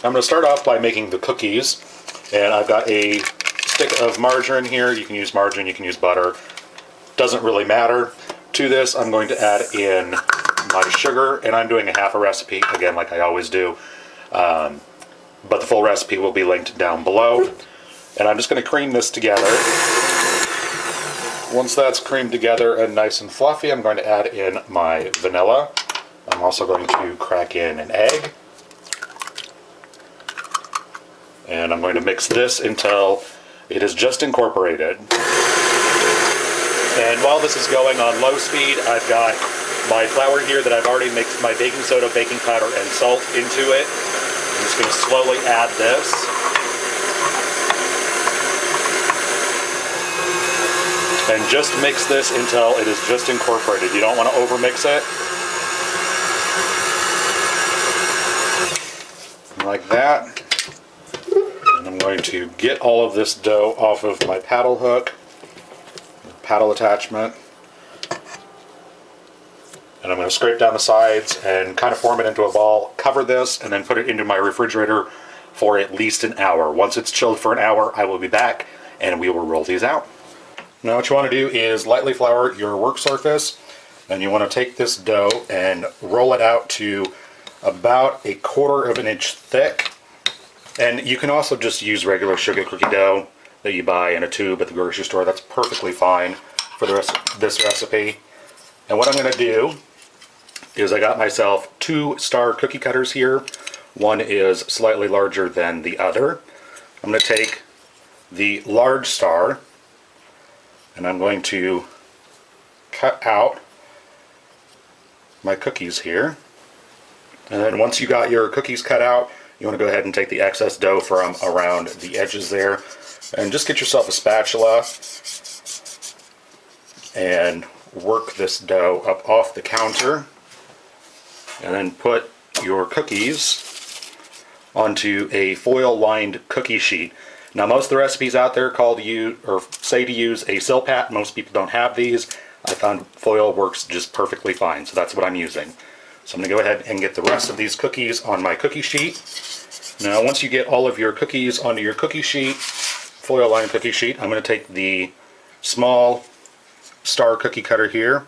I'm going to start off by making the cookies, and I've got a stick of margarine here. You can use margarine, you can use butter. Doesn't really matter. To this, I'm going to add in my sugar, and I'm doing a half a recipe, again, like I always do. But the full recipe will be linked down below. And I'm just going to cream this together. Once that's creamed together and nice and fluffy, I'm going to add in my vanilla. I'm also going to crack in an egg. And I'm going to mix this until it is just incorporated. And while this is going on low speed, I've got my flour here that I've already mixed my baking soda, baking powder, and salt into it. I'm just going to slowly add this. And just mix this until it is just incorporated. You don't want to overmix it. Like that. And I'm going to get all of this dough off of my paddle hook, paddle attachment. And I'm going to scrape down the sides and kind of form it into a ball, cover this, and then put it into my refrigerator for at least an hour. Once it's chilled for an hour, I will be back and we will roll these out. Now what you want to do is lightly flour your work surface, and you want to take this dough and roll it out to about 1/4 of an inch thick. And you can also just use regular sugar cookie dough that you buy in a tube at the grocery store. That's perfectly fine for the rest of this recipe. And what I'm going to do is I got myself 2 star cookie cutters here. One is slightly larger than the other. I'm going to take the large star, and I'm going to cut out my cookies here. And then once you got your cookies cut out, you want to go ahead and take the excess dough from around the edges there, and just get yourself a spatula and work this dough up off the counter, and then put your cookies onto a foil lined cookie sheet. Now most of the recipes out there say to use a Silpat. Most people don't have these. I found foil works just perfectly fine, so that's what I'm using. So I'm going to go ahead and get the rest of these cookies on my cookie sheet. Now once you get all of your cookies onto your cookie sheet, foil lined cookie sheet, I'm going to take the small star cookie cutter here,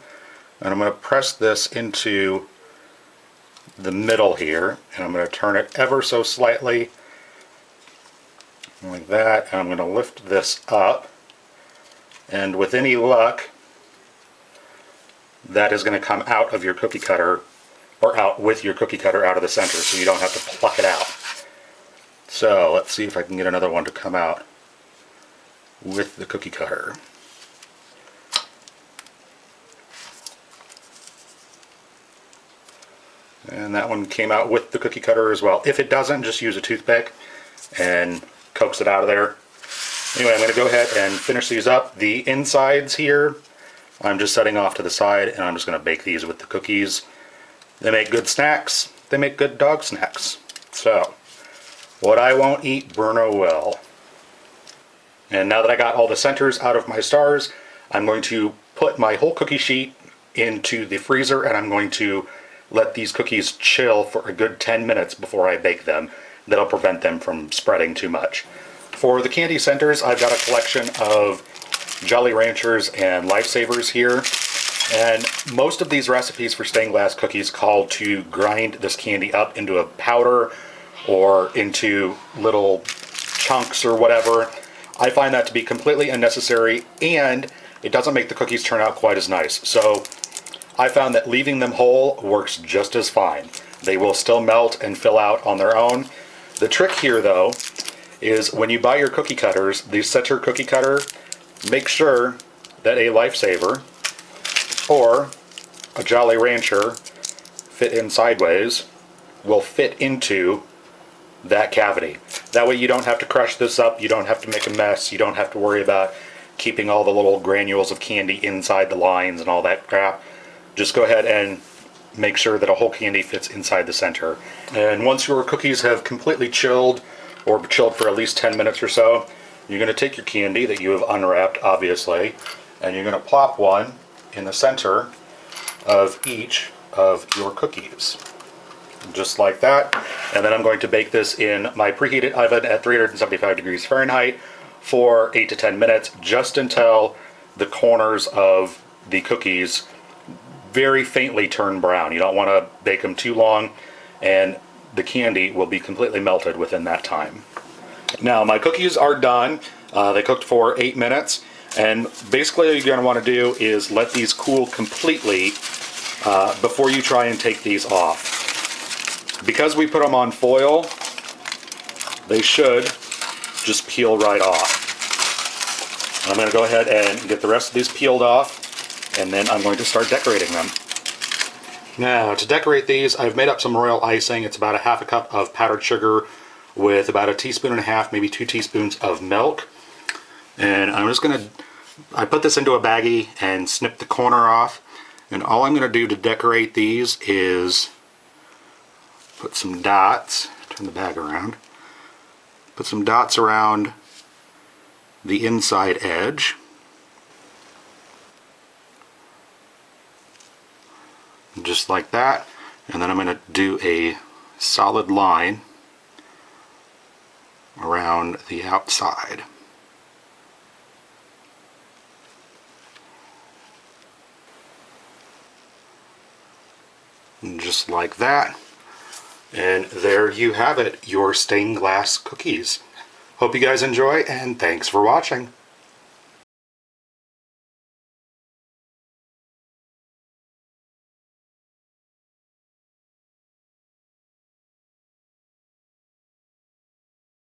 and I'm going to press this into the middle here, and I'm going to turn it ever so slightly like that, and I'm going to lift this up, and with any luck that is going to come out of your cookie cutter, or out with your cookie cutter out of the center, so you don't have to pluck it out. So let's see if I can get another one to come out with the cookie cutter. And that one came out with the cookie cutter as well. If it doesn't, just use a toothpick and coax it out of there. Anyway, I'm going to go ahead and finish these up. The insides here, I'm just setting off to the side, and I'm just going to bake these with the cookies. They make good snacks. They make good dog snacks. So, what I won't eat, Bruno will. And now that I got all the centers out of my stars, I'm going to put my whole cookie sheet into the freezer, and I'm going to let these cookies chill for a good 10 minutes before I bake them. That'll prevent them from spreading too much. For the candy centers, I've got a collection of Jolly Ranchers and LifeSavers here. And most of these recipes for stained glass cookies call to grind this candy up into a powder or into little chunks or whatever. I find that to be completely unnecessary, and it doesn't make the cookies turn out quite as nice. So I found that leaving them whole works just as fine. They will still melt and fill out on their own. The trick here, though, is when you buy your cookie cutters, the center cookie cutter, make sure that a LifeSaver or a Jolly Rancher fit in sideways will fit into that cavity. That way you don't have to crush this up, you don't have to make a mess, you don't have to worry about keeping all the little granules of candy inside the lines and all that crap. Just go ahead and make sure that a whole candy fits inside the center. And once your cookies have completely chilled, or chilled for at least 10 minutes or so, you're going to take your candy that you have unwrapped, obviously, and you're going to plop one in the center of each of your cookies. just like that. And then I'm going to bake this in my preheated oven at 375 degrees Fahrenheit for 8 to 10 minutes, just until the corners of the cookies very faintly turn brown. You don't want to bake them too long, and the candy will be completely melted within that time. Now my cookies are done. They cooked for 8 minutes, and basically what you're going to want to do is let these cool completely before you try and take these off. Because we put them on foil, they should just peel right off. I'm going to go ahead and get the rest of these peeled off, and then I'm going to start decorating them. Now, to decorate these, I've made up some royal icing. It's about a half a cup of powdered sugar with about 1.5 teaspoons, maybe 2 teaspoons of milk. And I'm just going to, I put this into a baggie and snip the corner off. And all I'm going to do to decorate these is put some dots, turn the bag around, put some dots around the inside edge. Just like that. And then I'm going to do a solid line around the outside. And just like that. And there you have it, your stained glass cookies. Hope you guys enjoy, and thanks for watching.